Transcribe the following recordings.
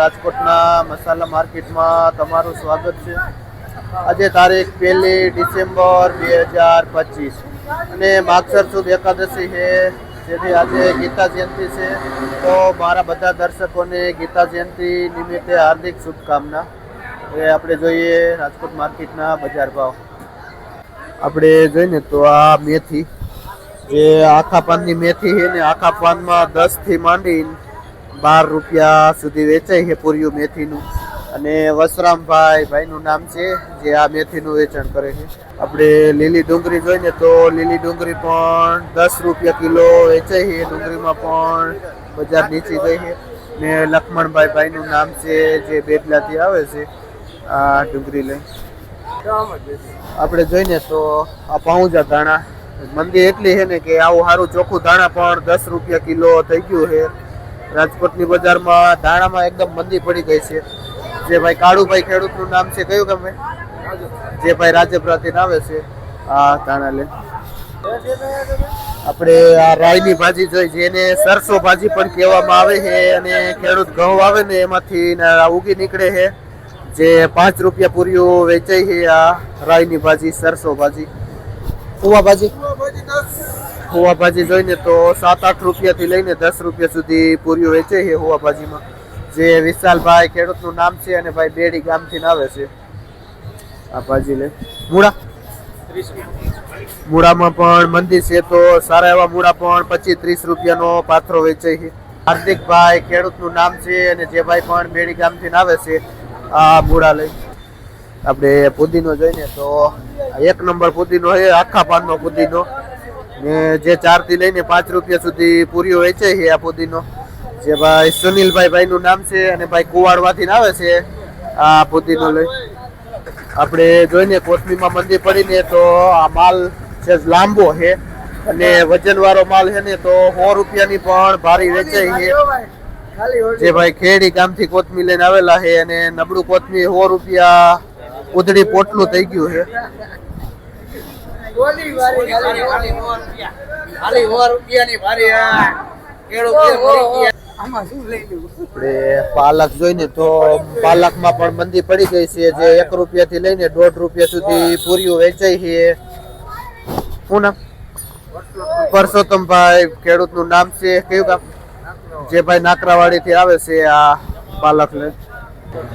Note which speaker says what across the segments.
Speaker 1: રાજકોટના મસાલા માર્કેટમાં તમારું સ્વાગત છે। આજે તારીખ 1 ડિસેમ્બર 2025 અને માગસર સુદ એકાદશી છે, જેથી આજે ગીતા જયંતિ છે। તો મારા બધા દર્શકોને ગીતા જયંતિ નિમિત્તે હાર્દિક શુભકામના। હવે આપણે જોઈએ રાજકોટ માર્કેટના બજાર ભાવ। આપણે જોઈએ તો આ મેથી, જે આખા પાનની મેથી છે ને, આખા પાનમાં 10 થી માંડી 12 રૂપિયા સુધી વેચાય છે પૂર્યું મેથીનું। અને વસરામભાઈ ભાઈનું નામ છે, જે આ મેથીનું વેચાણ કરે છે। આપણે લીલી ડુંગળી જોઈએ તો લીલી ડુંગળી પણ 10 રૂપિયા કિલો વેચાય છે। ડુંગળીમાં પણ બજાર નીચી ગઈ છે। ને લક્ષ્મણભાઈ ભાઈનું નામ છે, જે બેડલાથી આવે છે આ ડુંગળી લઈ। આપણે જોઈને તો આ પાઉંજા ધાણા મંદી એટલી છે ને કે આવું સારું ચોખ્ખું ધાણા પણ 10 રૂપિયા કિલો થઈ ગયું છે। રાજકોટની બજારમાં ધાણામાં એકદમ મંદી પડી ગઈ છે। જે ભાઈ કાળુભાઈ ખેડૂતનું નામ છે, કયું ગમે, જે ભાઈ રાજપરાથી આવે છે આ ધાણા લે। આપણે આ રાઈની ભાજી જોઈ, જેને સરસો ભાજી પણ કહેવામાં આવે છે, અને ખેડૂત ઘઉં આવે ને એમાંથી ઉગી નીકળે છે, જે 5 રૂપિયા પૂર્યું વેચાય છે। આ રાઈની ભાજી, સરસો ભાજી। કુવા ભાજી જોઈને તો 7-8 રૂપિયાથી લઈને 10 રૂપિયા સુધી પૂર્યું વેચાય છે હુવા ભાજીમાં। જે વિશાલભાઈ ખેડૂતનું નામ છે, અને ભાઈ બેડી ગામથી આવે છે આ ભાજી લે। મૂળામાં પણ મંદી છે, તો સારા એવા મૂળા પણ 25-30 રૂપિયાનો પાથરો વેચાય છે। હાર્દિકભાઈ ખેડૂતનું નામ છે, અને જે ભાઈ પણ બેડી ગામથી આવે છે આ મૂળા લઈ। આપણે પુદીનો જોઈને તો 1 નંબર પુદીનો છે, આખા પાનનો પુદીનો, ને જે 4 થી લઈને 5 રૂપિયા સુધી પૂરીઓ વેચાય છે આ પુદીનો। જે ભાઈ સુનિલભાઈ ભાઈનું નામ છે, અને ભાઈ કુવાડવાથી આવે છે આ પુદીનો લઈ। આપણે જોઈને કોથમીમાં મંદી પડીને તો આ માલ છે લાંબો છે, અને વજનવાળો માલ છે ને તો 100 રૂપિયાની પણ ભારી વેચાય છે। જે ભાઈ ખેડી ગામથી કોથમી લઈને આવેલા છે, અને નબળું કોથમી 100 રૂપિયા ઉધડી પોટલું થઈ ગયું છે। આપણે પાલક જોઈને તો પાલકમાં પણ મંદી પડી ગઈ છે, જે 1 રૂપિયાથી લઈને 1.5 રૂપિયા સુધી પૂરીઓ વેચાય છે। શું નામ? પરસોત્તમભાઈ ખેડૂતનું નામ છે, કયું ગામ? જે ભાઈ નાકરાવાડીથી આવે છે આ પાલક લે।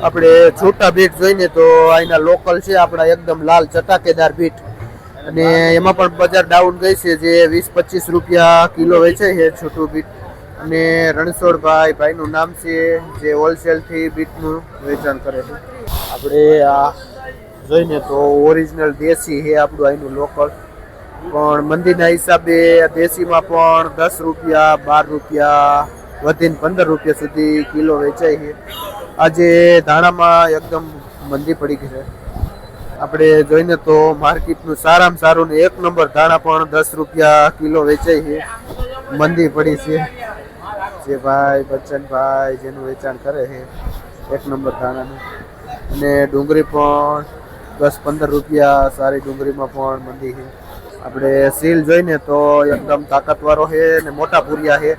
Speaker 1: આપણે છૂટા બીટ જોઈને તો અહીંના લોકલ છે આપણા, એકદમ લાલ ચટાકેદાર બીટ, અને એમાં પણ બજાર ડાઉન ગઈ છે, જે 20-25 રૂપિયા કિલો વેચાય છે છૂટું બીટ। અને રણછોડભાઈ ભાઈનું નામ છે, જે હોલસેલથી બીટનું વેચાણ કરે છે। આપણે આ જોઈને તો ઓરિજિનલ દેશી છે આપણું અહીંનું લોકલ, પણ મંદીના હિસાબે દેશીમાં પણ 10 રૂપિયા 12 રૂપિયા વધીને 15 રૂપિયા સુધી કિલો વેચાય છે। આજે ધાણામાં એકદમ મંદી પડી ગઈ છે। આપણે જોઈને તો માર્કેટનું સારામાં સારું ને 1 નંબર ધાણા પણ 10 રૂપિયા કિલો વેચાય છે, મંદી પડી છે। જે ભાઈ બચ્ચનભાઈ જેનું વેચાણ કરે છે 1 નંબર ધાણાનું। અને ડુંગળી પણ 10-15 રૂપિયા સારી ડુંગળીમાં પણ મંદી છે। આપણે સીલ જોઈને તો એકદમ તાકાતવાળો છે, ને મોટા પૂરિયા છે,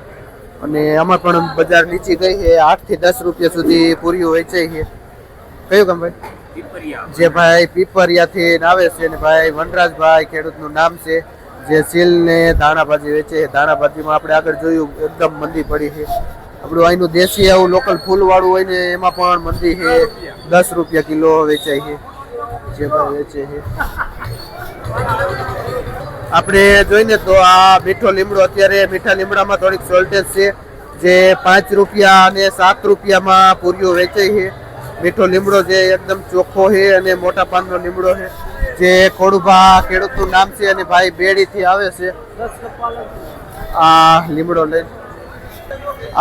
Speaker 1: અને આમાં પણ બજાર નીચી ગઈ છે, 8 થી 10 રૂપિયા સુધી પૂરીઓ વેચાય છે। કયું ગામ ભાઈ? જે ભાઈ પીપરિયાથી આવે છે, ને ભાઈ વનરાજભાઈ ખેડૂતનું નામ છે, જે સીલ ને ધાણા ભાજી વેચે છે। ધાણા ભાજીમાં આપણે આગળ જોયું એકદમ મંદી પડી છે। આપણું અહીંનું દેશી આવું લોકલ ફૂલવાળું હોય ને એમાં પણ મંદી છે, 10 રૂપિયા કિલો વેચાય છે, જે ભાઈ વેચે છે। આપણે જોઈને તો આ મીઠો લીમડો, અત્યારે મીઠા લીમડામાં થોડીક શોર્ટેજ છે, જે 5 રૂપિયા અને 7 રૂપિયામાં પૂરીઓ વેચાય છે। મીઠો લીમડો જે એકદમ ચોખ્ખો છે, અને મોટા પાનનો લીમડો છે, જે ખોડુભા ખેડૂતનું નામ છે, અને ભાઈ બેડીથી આવે છે આ લીમડો લઈને।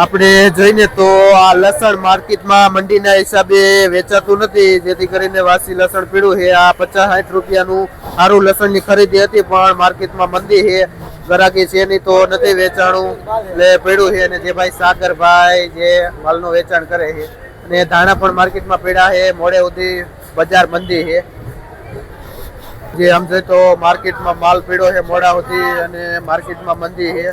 Speaker 1: આપણે જોઈને તો આ લસણ માર્કેટમાં મંડીના હિસાબે વેચાતું નથી, જેથી કરીને વાસી લસણ પીળું છે। આ 50-60 રૂપિયાનું સારું લસણની ખરીદી હતી, પણ માર્કેટમાં મંદી છે, ગરાકી છે નહીં, તો નથી વેચાણું, એટલે પીળું છે। અને જે ભાઈ સાગરભાઈ જે માલનું વેચાણ કરે છે, અને ધાણા પણ માર્કેટમાં પીળા છે, મોડે સુધી બજાર મંદી છે। જે આમ જોઈએ તો માર્કેટમાં માલ પીળો છે મોડા સુધી, અને માર્કેટમાં મંદી છે।